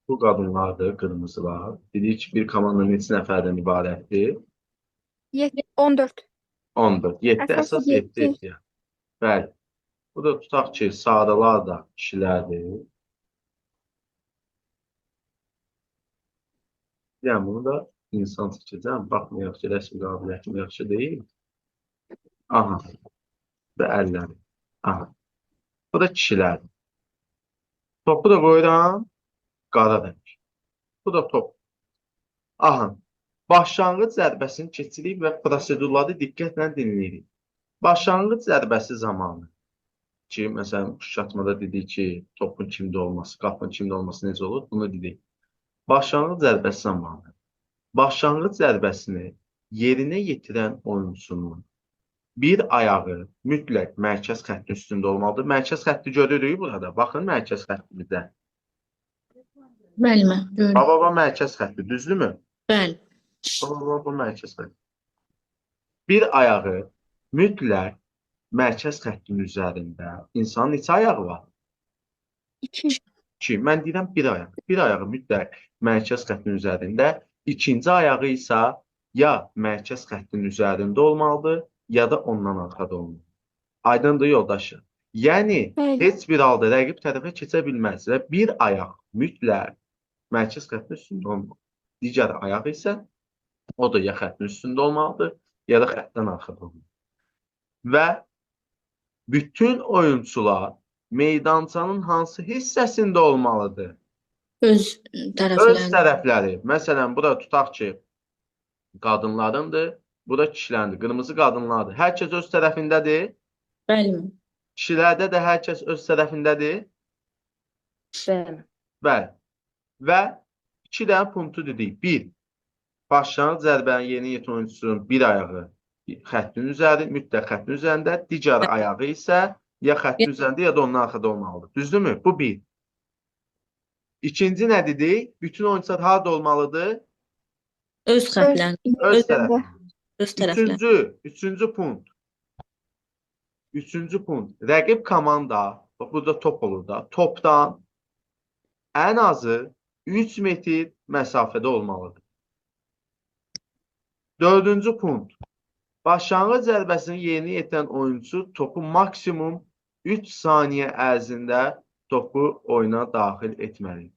Bu qadınlardır, qırmızılar. Dedik ki, bir komanda neçə nəfərdən ibarətdir? 14. 14. 7 Əsas əsas 7 7. ehtiyac. Bəli. Bu da tutaq ki, sadalar da kişilərdir. Yəni, bunu da insan seçəcəm. Baxmayaq ki, rəsmi qabiliyyətim yaxşı deyil. Aha. Və əlləri. Aha. Bu da kişilərdir. Topu da qoyuram. Qara demək. Bu da top. Aha. Başlanğıc zərbəsini keçirik və prosedurları diqqətlə dinləyirik. Başlanğıc zərbəsi zamanı ki, məsələn, kuşatmada dedik ki, topun kimdə olması, qapının kimdə olması necə olur? Bunu dedik. Başlanğıc zərbəsi zamanı başlanğıc zərbəsini yerinə yetirən oyunçunun bir ayağı mütləq mərkəz xəttin üstündə olmalıdır. Mərkəz xətti görürük burada. Baxın mərkəz xəttimizdə. Bəli, görürəm. Baba mərkəz xətti, düzdürmü? Bəli. Bu mərkəz xətti. Bir ayağı mütləq mərkəz xəttinin üzərində. İnsanın neçə ayağı var? 2. 2. Mən deyirəm bir ayaq. Bir ayağı mütləq mərkəz xəttinin üzərində. İkinci ayağı isə ya mərkəz xəttinin üzərində olmalıdır, ya da ondan arxada olmalıdır. Aydındır yoldaşı. Yəni, Bəli. heç bir halda rəqib tərəfə keçə bilməz və bir ayaq mütləq mərkəz xəttinin üstündə olmalıdır. Digər ayaq isə o da ya xəttin üstündə olmalıdır, ya da xəttdən arxada olmalıdır. Və bütün oyunçular meydançanın hansı hissəsində olmalıdır? Öz Öz tərəflərini. tərəfləri. Məsələn, bura tutaq ki, qadınlarındır, bura kişilərindir. Qırmızı qadınlardır. Hər kəs öz tərəfindədir. Bəli. Kişilərdə də hər kəs öz tərəfindədir. Bəli. Bəli. Və 2 dənə punktu dedik. 1. Başlanğıc zərbənin yerinə yetirən oyunçusunun bir ayağı xəttin üzəri, mütləq xəttin üzərində, digər ayağı isə ya xəttin üzərində, ya da onun arxada olmalıdır. Düzdürmü? Bu 1. İkinci nə dedik? Bütün oyunçular harada olmalıdır? Öz xətlərini. Öz tərəfində. Öz tərəflərini. Üçüncü punkt. Üçüncü punkt. Rəqib komanda, bax burada top olur da, topdan ən azı 3 metr məsafədə olmalıdır. Dördüncü punkt. Başlanğıc zərbəsini yerinə yetirən oyunçu topu maksimum 3 saniyə ərzində topu oyuna daxil etməlidir.